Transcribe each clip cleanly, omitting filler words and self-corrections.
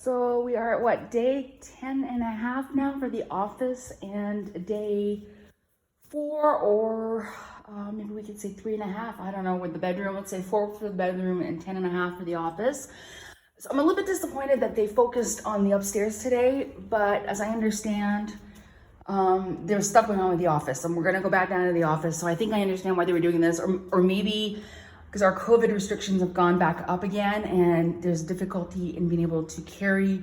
So we are at what, day 10 and a half now for the office, and day 4, or maybe we could say 3.5. I don't know, with the bedroom. Let's say 4 for the bedroom and 10 and a half for the office. So I'm a little bit disappointed that they focused on the upstairs today, but as I understand, there's stuff going on with the office, and we're gonna go back down to the office. So I think I understand why they were doing this, or maybe because our COVID restrictions have gone back up again, and there's difficulty in being able to carry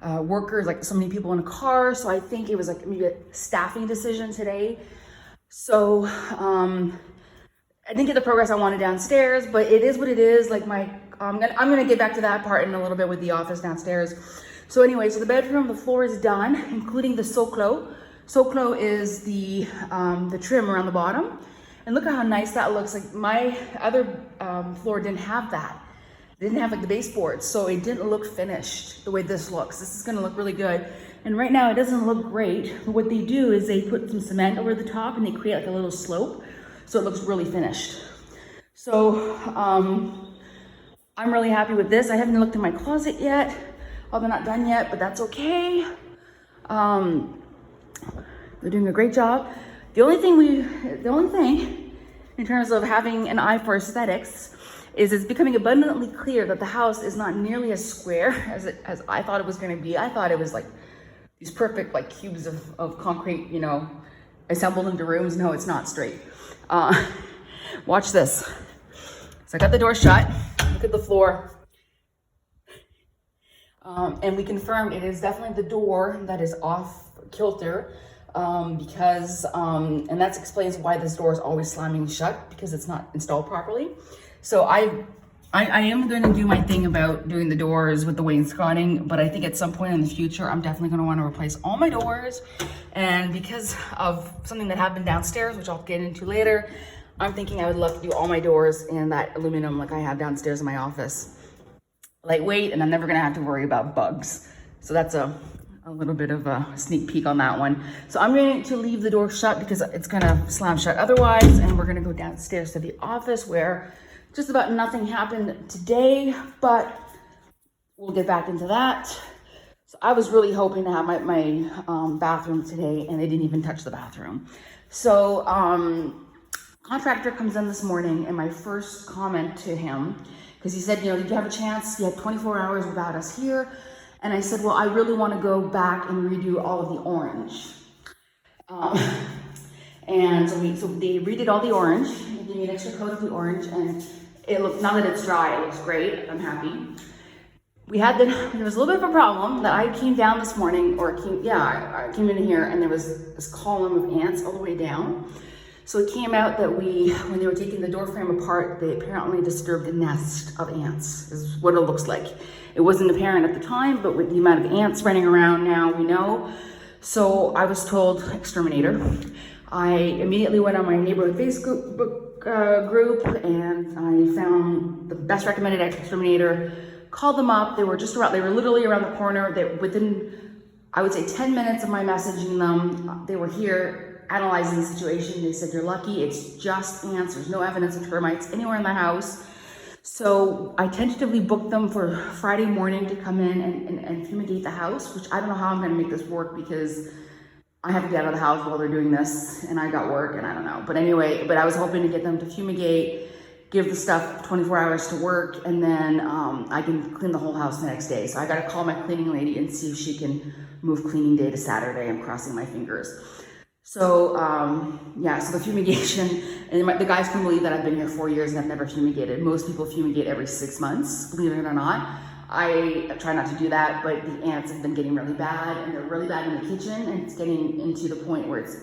workers, like so many people in a car. So I think it was like maybe a staffing decision today. So I didn't get the progress I wanted downstairs, but it is what it is. Like I'm gonna get back to that part in a little bit with the office downstairs. So anyway, so the bedroom, the floor is done, including the soclo. Soclo is the trim around the bottom. And look at how nice that looks. Like my other floor didn't have that. It didn't have like the baseboards, so it didn't look finished the way this looks. This is gonna look really good. And right now it doesn't look great. But what they do is they put some cement over the top and they create like a little slope, so it looks really finished. So I'm really happy with this. I haven't looked in my closet yet. Well, they're not done yet, but that's okay. They're doing a great job. The only thing in terms of having an eye for aesthetics is it's becoming abundantly clear that the house is not nearly as square as I thought it was going to be. I thought it was like these perfect like cubes of concrete, you know, assembled into rooms. No, it's not straight. Watch this. So I got the door shut. Look at the floor. And we confirmed it is definitely the door that is off kilter. Because and that explains why this door is always slamming shut, because it's not installed properly. So I am going to do my thing about doing the doors with the wainscoting, but I think at some point in the future I'm definitely going to want to replace all my doors. And because of something that happened downstairs, which I'll get into later, I'm thinking I would love to do all my doors in that aluminum like I have downstairs in my office. Lightweight, and I'm never going to have to worry about bugs. So that's a little bit of a sneak peek on that one. So I'm going to leave the door shut because it's going to slam shut otherwise, and we're going to go downstairs to the office where just about nothing happened today, but we'll get back into that. So I was really hoping to have my bathroom today, and they didn't even touch the bathroom. So contractor comes in this morning, and my first comment to him, because he said, you know, did you have a chance? You had 24 hours without us here. And I said, well, I really want to go back and redo all of the orange. And so they redid all the orange. They gave me an extra coat of the orange, and it looked, now that it's dry, it looks great. I'm happy. There was a little bit of a problem that I came down this morning, I came in here, and there was this column of ants all the way down. So it came out that when they were taking the door frame apart, they apparently disturbed a nest of ants, is what it looks like. It wasn't apparent at the time, but with the amount of ants running around now, we know. So I was told exterminator. I immediately went on my neighborhood Facebook group, and I found the best recommended exterminator, called them up. They were literally around the corner. Within, I would say 10 minutes of my messaging them, they were here analyzing the situation. They said, you're lucky, it's just ants. There's no evidence of termites anywhere in the house. So I tentatively booked them for Friday morning to come in and fumigate the house, which I don't know how I'm gonna make this work because I have to get out of the house while they're doing this, and I got work, and I don't know. But anyway, I was hoping to get them to fumigate, give the stuff 24 hours to work, and then I can clean the whole house the next day. So I gotta call my cleaning lady and see if she can move cleaning day to Saturday. I'm crossing my fingers. So, so the fumigation, and the guys can believe that I've been here 4 years and I've never fumigated. Most people fumigate every 6 months, believe it or not. I try not to do that, but the ants have been getting really bad, and they're really bad in the kitchen, and it's getting into the point where it's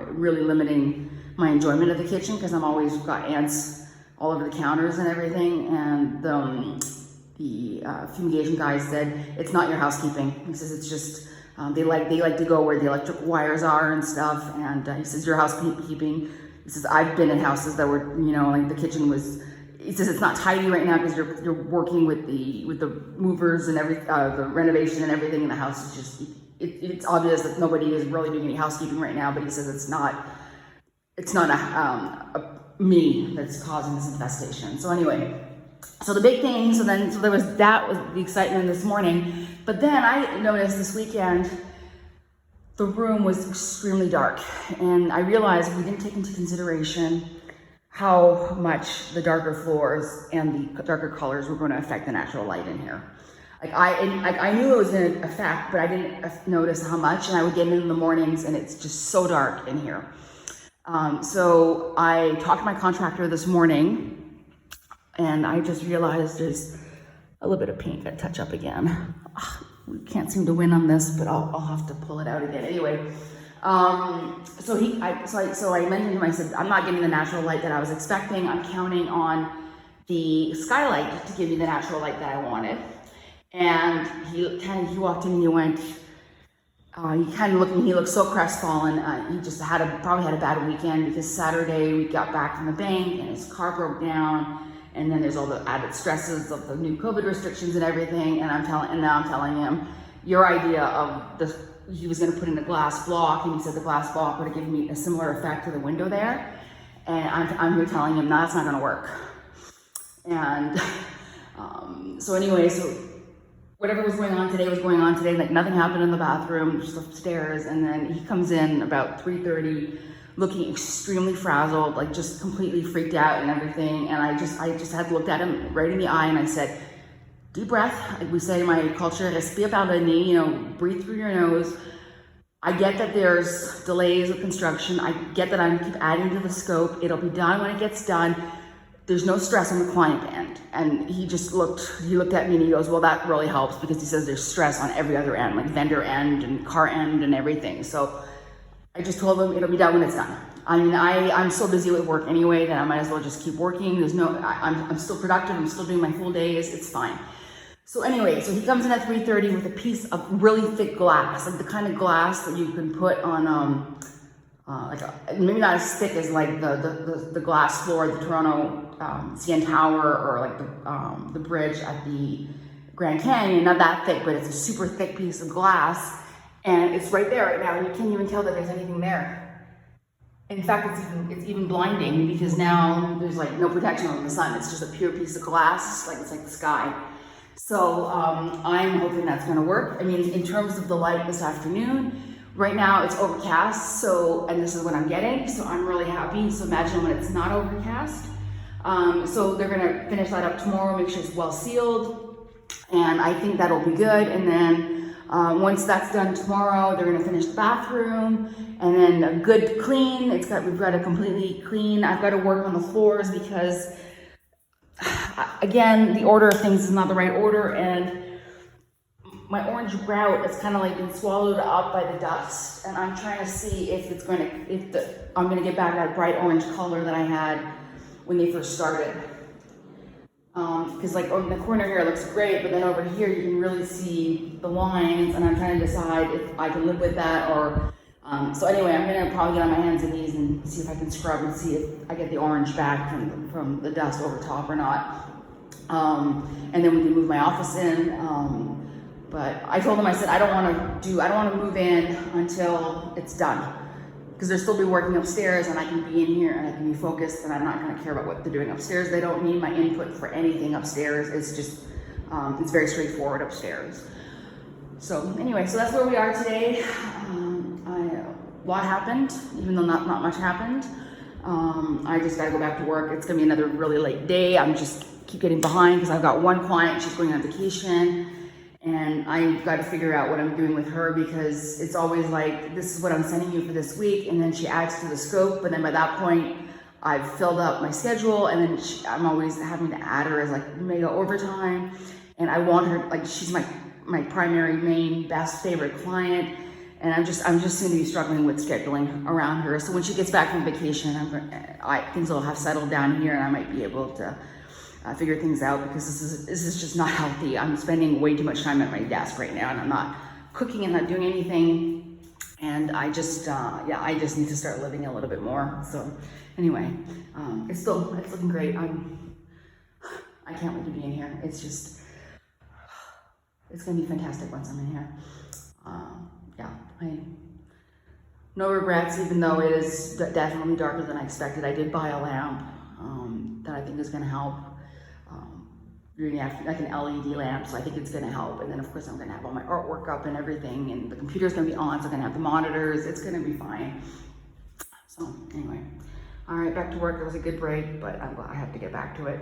really limiting my enjoyment of the kitchen, because I'm always got ants all over the counters and everything. And the fumigation guy said, it's not your housekeeping. He says, it's just, they like to go where the electric wires are and stuff. And he says, your housekeeping. He says, I've been in houses that were, you know, like the kitchen was, he says, it's not tidy right now because you're working with the movers and the renovation and everything in the house. Is just, it's obvious that nobody is really doing any housekeeping right now, but he says it's not me that's causing this infestation. So anyway, So the big thing, so there was the excitement this morning. But then I noticed this weekend, the room was extremely dark. And I realized we didn't take into consideration how much the darker floors and the darker colors were going to affect the natural light in here. I knew it was going to affect, but I didn't notice how much. And I would get in the mornings and it's just so dark in here. So I talked to my contractor this morning, and I just realized there's a little bit of paint got touch up again. We can't seem to win on this, but I'll have to pull it out again. Anyway, so I mentioned to him, I said, I'm not getting the natural light that I was expecting. I'm counting on the skylight to give me the natural light that I wanted. And he walked in and he went, he kind of looked at me, he looked so crestfallen. He just probably had a bad weekend, because Saturday we got back from the bank and his car broke down. And then there's all the added stresses of the new COVID restrictions and everything. And now I'm telling him, your idea of he was going to put in a glass block, and he said the glass block would have given me a similar effect to the window there. And I'm here telling him, no, that's not going to work. And so anyway, so whatever was going on today. Like nothing happened in the bathroom, just upstairs. And then he comes in about 3:30, looking extremely frazzled, like just completely freaked out and everything. And I just had looked at him right in the eye and I said, deep breath. Like we say in my culture, respire par le nez, breathe through your nose. I get that there's delays with construction. I get that I keep adding to the scope. It'll be done when it gets done. There's no stress on the client end. And he looked at me and he goes, well, that really helps, because he says there's stress on every other end, like vendor end and car end and everything. So I just told him it'll be done when it's done. I mean, I'm so busy with work anyway that I might as well just keep working. I'm still productive. I'm still doing my full days. It's fine. So anyway, so he comes in at 3:30 with a piece of really thick glass, like the kind of glass that you can put on, maybe not as thick as like the glass floor of the Toronto CN Tower, or like the bridge at the Grand Canyon. Not that thick, but it's a super thick piece of glass. And it's right there right now, and you can't even tell that there's anything there. In fact, it's even blinding, because now there's like no protection from the sun. It's just a pure piece of glass, it's like the sky. So I'm hoping that's going to work. I mean, in terms of the light this afternoon, right now it's overcast. And this is what I'm getting. So I'm really happy. So imagine when it's not overcast. So they're going to finish that up tomorrow, make sure it's well sealed, and I think that'll be good. And then once that's done tomorrow, they're gonna finish the bathroom, and then a good clean. We've got to completely clean. I've got to work on the floors, because again, the order of things is not the right order, and my orange grout is kind of like been swallowed up by the dust, and I'm trying to see if I'm gonna get back that bright orange color that I had when they first started. Because like in the corner here it looks great, but then over here you can really see the lines, and I'm trying to decide if I can live with that or. So anyway, I'm gonna probably get on my hands and knees and see if I can scrub and see if I get the orange back from the dust over top or not. And then we can move my office in. But I told them, I said, I don't want to move in until it's done, because they'll still be working upstairs, and I can be in here and I can be focused, and I'm not going to care about what they're doing upstairs. They don't need my input for anything upstairs. It's just, it's very straightforward upstairs. So anyway, so that's where we are today. A lot happened, even though not much happened. I just got to go back to work. It's going to be another really late day. I'm just keep getting behind because I've got one client. She's going on vacation. And I've got to figure out what I'm doing with her, because it's always like, this is what I'm sending you for this week. And then she adds to the scope. But then by that point, I've filled up my schedule. And then I'm always having to add her as like mega overtime. And I want her, like, she's my primary, main, best, favorite client. And I'm just going to be struggling with scheduling around her. So when she gets back from vacation, things will have settled down here, and I might be able to figure things out, because this is just not healthy. I'm spending way too much time at my desk right now, and I'm not cooking and not doing anything. And I just need to start living a little bit more. So anyway, it's looking great. I can't wait to be in here. It's gonna be fantastic once I'm in here. No regrets, even though it is definitely darker than I expected. I did buy a lamp that I think is gonna help. doing like an LED lamp, so I think it's gonna help. And then of course I'm gonna have all my artwork up and everything, and the computer's gonna be on, so I'm gonna have the monitors. It's gonna be fine. So anyway, all right, back to work. It was a good break, but I have to get back to it.